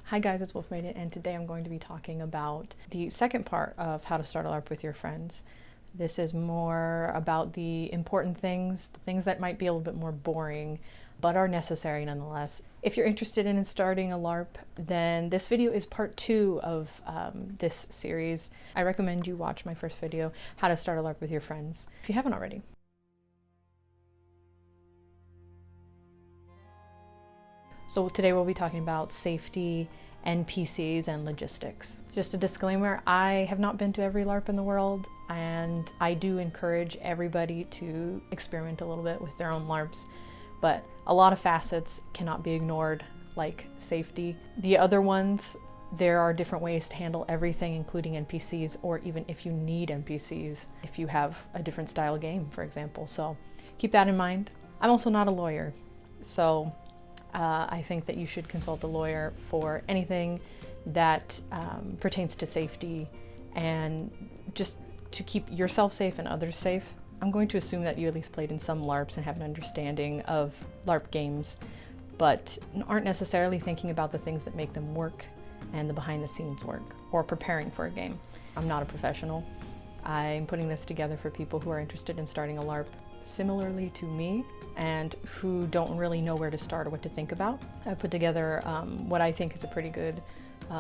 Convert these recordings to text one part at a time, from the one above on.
Hi guys, it's WolfMaiden, and today I'm going to be talking about the second part of how to start a LARP with your friends. This is more about the important things, the things that might be a little bit more boring, but are necessary nonetheless. If you're interested in starting a LARP, then this video is part 2 of this series. I recommend you watch my first video, How to Start a LARP with Your Friends, if you haven't already. So today we'll be talking about safety, NPCs, and logistics. Just a disclaimer, I have not been to every LARP in the world, and I do encourage everybody to experiment a little bit with their own LARPs, but a lot of facets cannot be ignored, like safety. The other ones, there are different ways to handle everything, including NPCs, or even if you need NPCs, if you have a different style game, for example. So keep that in mind. I'm also not a lawyer, so I think that you should consult a lawyer for anything that pertains to safety and just to keep yourself safe and others safe. I'm going to assume that you at least played in some LARPs and have an understanding of LARP games, but aren't necessarily thinking about the things that make them work and the behind the scenes work, or preparing for a game. I'm not a professional. I'm putting this together for people who are interested in starting a LARP similarly to me and who don't really know where to start or what to think about. I put together what I think is a pretty good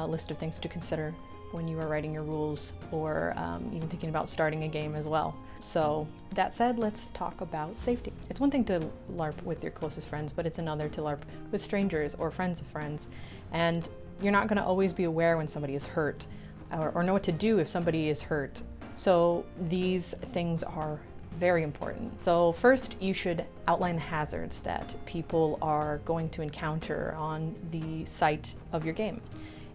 list of things to consider when you are writing your rules, or even thinking about starting a game as well. So that said, let's talk about safety. It's one thing to LARP with your closest friends, but it's another to LARP with strangers or friends of friends. And you're not going to always be aware when somebody is hurt, or know what to do if somebody is hurt. So these things are very important. So first, you should outline the hazards that people are going to encounter on the site of your game.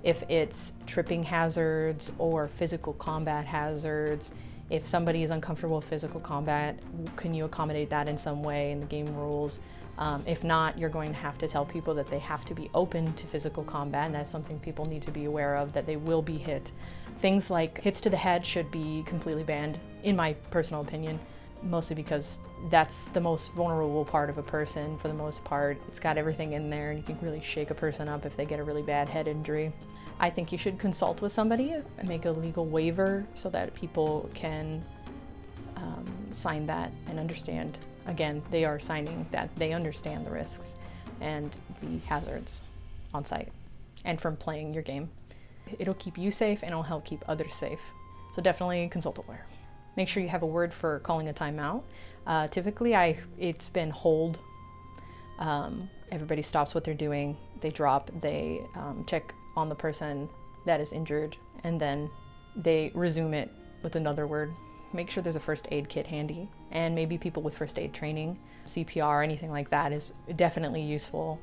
If it's tripping hazards or physical combat hazards, if somebody is uncomfortable with physical combat, can you accommodate that in some way in the game rules? If not, you're going to have to tell people that they have to be open to physical combat, and that's something people need to be aware of, that they will be hit. Things like hits to the head should be completely banned, in my personal opinion. Mostly because that's the most vulnerable part of a person for the most part. It's got everything in there and you can really shake a person up if they get a really bad head injury. I think you should consult with somebody and make a legal waiver so that people can sign that and understand. Again, they are signing that they understand the risks and the hazards on site and from playing your game. It'll keep you safe and it'll help keep others safe. So definitely consult a lawyer. Make sure you have a word for calling a timeout. Typically, it's been hold. Everybody stops what they're doing. They drop, they check on the person that is injured, and then they resume it with another word. Make sure there's a first aid kit handy, and maybe people with first aid training, CPR, anything like that is definitely useful.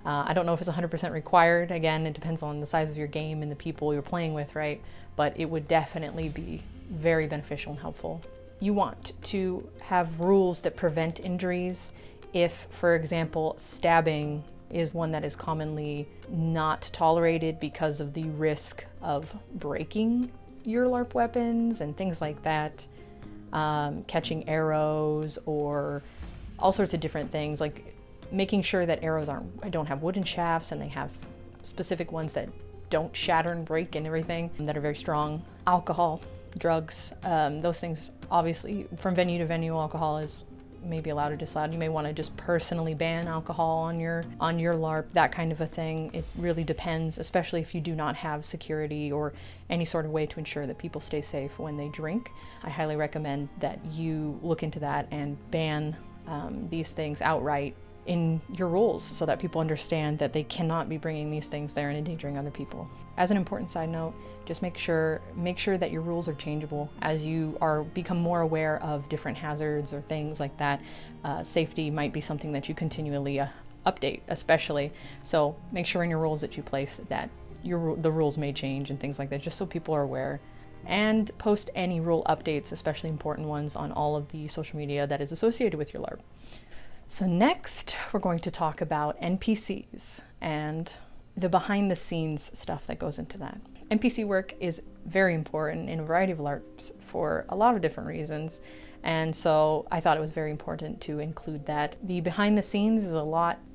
I don't know if it's 100% required. Again, it depends on the size of your game and the people you're playing with, right? But it would definitely be very beneficial and helpful. You want to have rules that prevent injuries. If, for example, stabbing is one that is commonly not tolerated because of the risk of breaking your LARP weapons and things like that, catching arrows or all sorts of different things, like making sure that arrows don't have wooden shafts and they have specific ones that don't shatter and break and everything, that are very strong. Alcohol, drugs, those things, obviously from venue to venue, alcohol is maybe allowed or disallowed. You may want to just personally ban alcohol on your LARP, that kind of a thing. It really depends, especially if you do not have security or any sort of way to ensure that people stay safe when they drink. I highly recommend that you look into that and ban these things outright in your rules so that people understand that they cannot be bringing these things there and endangering other people. As an important side note, just make sure that your rules are changeable as you become more aware of different hazards or things like that. Safety might be something that you continually update, especially. So make sure in your rules that you place that the rules may change and things like that, just so people are aware. And post any rule updates, especially important ones, on all of the social media that is associated with your LARP. So next, we're going to talk about NPCs and the behind the scenes stuff that goes into that. NPC work is very important in a variety of LARPs for a lot of different reasons, And so I thought it was very important to include that. The behind the scenes is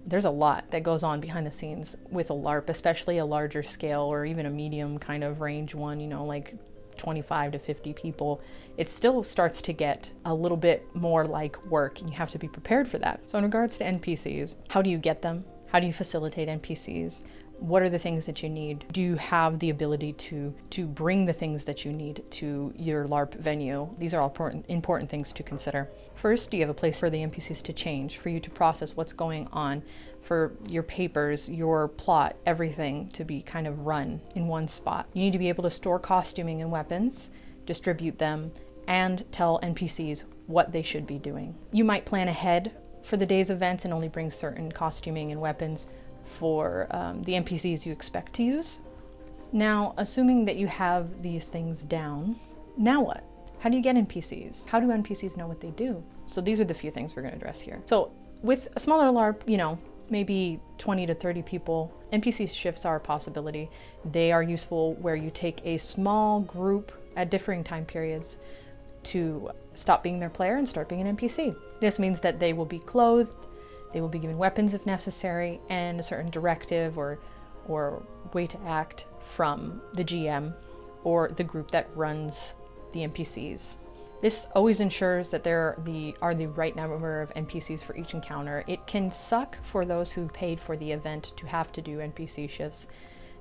there's a lot that goes on behind the scenes with a LARP, especially a larger scale or even a medium kind of range one, like 25 to 50 people. It still starts to get a little bit more like work, and you have to be prepared for that. So in regards to NPCs, how do you get them? How do you facilitate NPCs? What are the things that you need? Do you have the ability to bring the things that you need to your LARP venue? These are all important things to consider. First, do you have a place for the NPCs to change, for you to process what's going on, for your papers, your plot, everything to be kind of run in one spot? You need to be able to store costuming and weapons, distribute them, and tell NPCs what they should be doing. You might plan ahead for the day's events and only bring certain costuming and weapons for the NPCs you expect to use. Now, assuming that you have these things down, now what? How do you get NPCs? How do NPCs know what they do? So these are the few things we're going to address here. So with a smaller LARP, maybe 20 to 30 people, NPC shifts are a possibility. They are useful where you take a small group at differing time periods to stop being their player and start being an NPC. This means that they will be clothed, they will be given weapons if necessary, and a certain directive or way to act from the GM or the group that runs the NPCs. This always ensures that there are the right number of NPCs for each encounter. It can suck for those who paid for the event to have to do NPC shifts.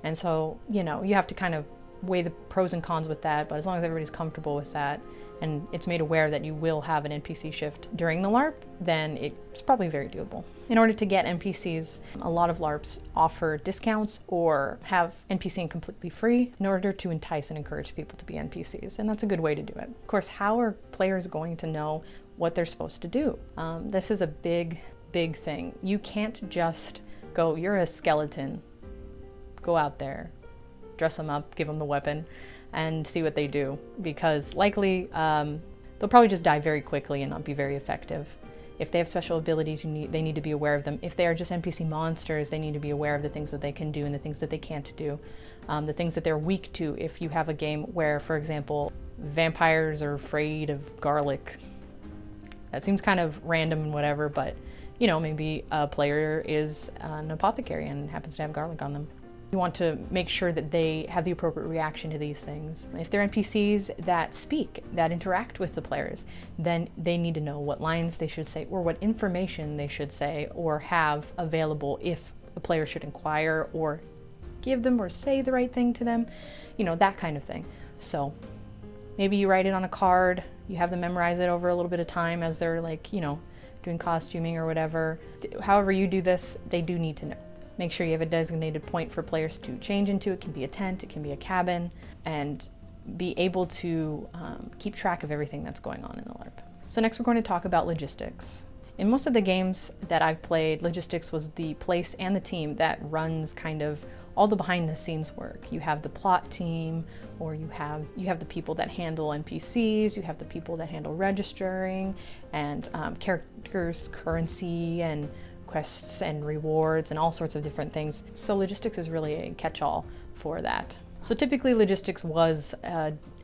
And so, you have to kind of weigh the pros and cons with that, but as long as everybody's comfortable with that, and it's made aware that you will have an NPC shift during the LARP, then it's probably very doable. In order to get NPCs, a lot of LARPs offer discounts or have NPCing completely free in order to entice and encourage people to be NPCs, and that's a good way to do it. Of course, how are players going to know what they're supposed to do? This is a big thing. You can't just go, you're a skeleton, go out there, dress them up, give them the weapon, and see what they do, because likely they'll probably just die very quickly and not be very effective. If they have special abilities, they need to be aware of them. If they are just NPC monsters, they need to be aware of the things that they can do and the things that they can't do, the things that they're weak to. If you have a game where, for example, vampires are afraid of garlic, that seems kind of random and whatever, but maybe a player is an apothecary and happens to have garlic on them. You want to make sure that they have the appropriate reaction to these things. If they're NPCs that speak, that interact with the players, then they need to know what lines they should say or what information they should say or have available if a player should inquire or give them or say the right thing to them, that kind of thing. So maybe you write it on a card, you have them memorize it over a little bit of time as they're doing costuming or whatever. However you do this, they do need to know. Make sure you have a designated point for players to change into. It can be a tent, it can be a cabin, and be able to keep track of everything that's going on in the LARP. So next we're going to talk about logistics. In most of the games that I've played, logistics was the place and the team that runs kind of all the behind the scenes work. You have the plot team, or you have the people that handle NPCs, you have the people that handle registering and characters, currency, and quests and rewards and all sorts of different things. So logistics is really a catch-all for that. So typically logistics was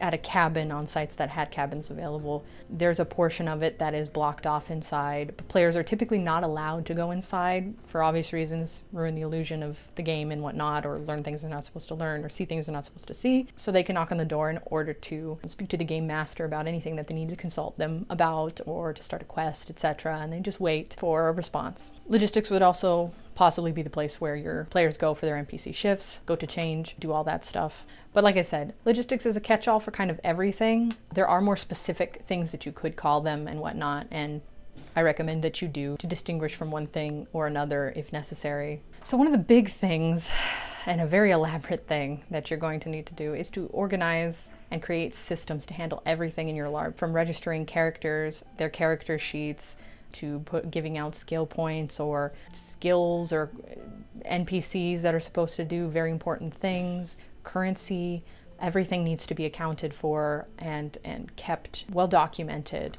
at a cabin on sites that had cabins available. There's a portion of it that is blocked off inside. But players are typically not allowed to go inside for obvious reasons, ruin the illusion of the game and whatnot, or learn things they're not supposed to learn, or see things they're not supposed to see. So they can knock on the door in order to speak to the game master about anything that they need to consult them about, or to start a quest, etc. And they just wait for a response. Logistics would also possibly be the place where your players go for their NPC shifts, go to change, do all that stuff. But like I said, logistics is a catch-all for kind of everything. There are more specific things that you could call them and whatnot, and I recommend that you do to distinguish from one thing or another if necessary. So one of the big things, and a very elaborate thing that you're going to need to do, is to organize and create systems to handle everything in your LARP, from registering characters, their character sheets, to giving out skill points or skills or NPCs that are supposed to do very important things, currency. Everything needs to be accounted for and kept well documented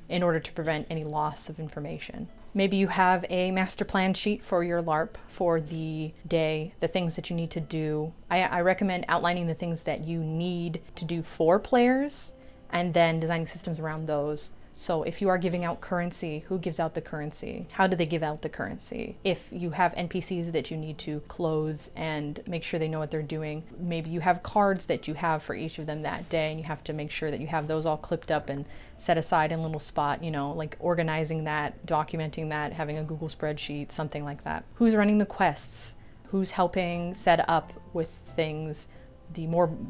in order to prevent any loss of information. Maybe you have a master plan sheet for your LARP for the day, the things that you need to do. I recommend outlining the things that you need to do for players and then designing systems around those So if you are giving out currency, who gives out the currency? How do they give out the currency? If you have NPCs that you need to clothe and make sure they know what they're doing, maybe you have cards that you have for each of them that day, and you have to make sure that you have those all clipped up and set aside in a little spot, you know, like organizing that, documenting that, having a Google spreadsheet, something like that. Who's running the quests? Who's helping set up with things?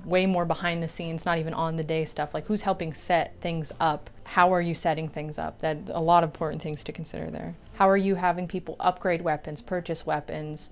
Way more behind the scenes, not even on the day stuff, like who's helping set things up? How are you setting things up? That a lot of important things to consider there. How are you having people upgrade weapons, purchase weapons,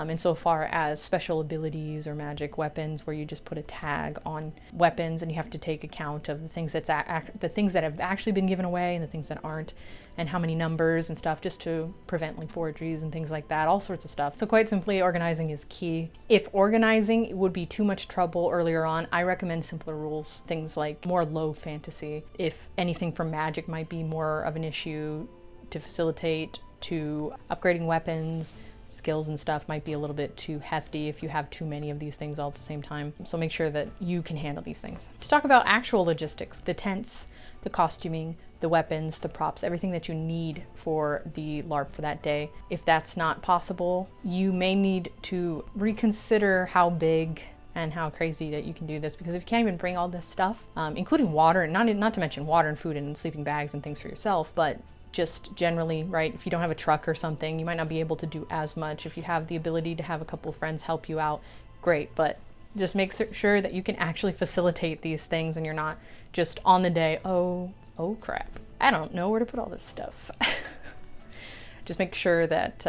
insofar as special abilities or magic weapons where you just put a tag on weapons and you have to take account of the things that have actually been given away and the things that aren't, and how many numbers and stuff, just to prevent like forgeries and things like that, all sorts of stuff. So quite simply, organizing is key. If organizing would be too much trouble earlier on, I recommend simpler rules, things like more low fantasy. If anything from magic might be more of an issue to facilitate, to upgrading weapons, skills and stuff might be a little bit too hefty if you have too many of these things all at the same time. So make sure that you can handle these things. To talk about actual logistics, the tents, the costuming, the weapons, the props, everything that you need for the LARP for that day. If that's not possible, you may need to reconsider how big and how crazy that you can do this, because if you can't even bring all this stuff, including water, and not to mention water and food and sleeping bags and things for yourself, but just generally, right, if you don't have a truck or something, you might not be able to do as much. If you have the ability to have a couple of friends help you out, great, but just make sure that you can actually facilitate these things and you're not just on the day, oh crap, I don't know where to put all this stuff. Just make sure that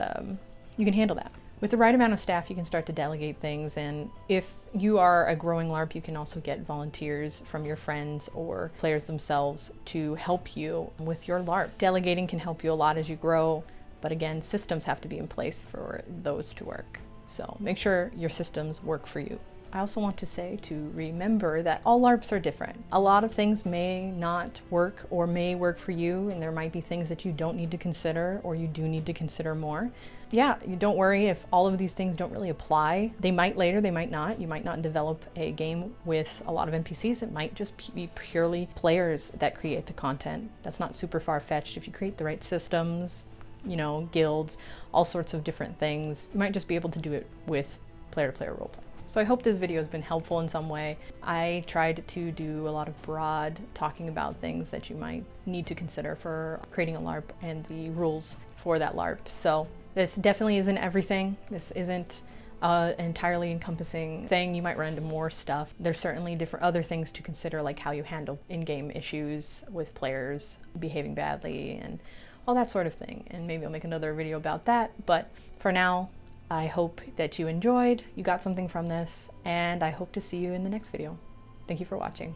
you can handle that. With the right amount of staff, you can start to delegate things, and if you are a growing LARP, you can also get volunteers from your friends or players themselves to help you with your LARP. Delegating can help you a lot as you grow, but again, systems have to be in place for those to work. So make sure your systems work for you. I also want to say to remember that all LARPs are different. A lot of things may not work or may work for you, and there might be things that you don't need to consider or you do need to consider more. Yeah, you don't worry if all of these things don't really apply. They might later, they might not. You might not develop a game with a lot of NPCs. It might just be purely players that create the content. That's not super far-fetched. If you create the right systems, you know, guilds, all sorts of different things, you might just be able to do it with player-to-player roleplay. So I hope this video has been helpful in some way. I tried to do a lot of broad talking about things that you might need to consider for creating a LARP and the rules for that LARP. So this definitely isn't everything. This isn't an entirely encompassing thing. You might run into more stuff. There's certainly different other things to consider, like how you handle in-game issues with players behaving badly and all that sort of thing. And maybe I'll make another video about that. But for now, I hope that you enjoyed, you got something from this, and I hope to see you in the next video. Thank you for watching.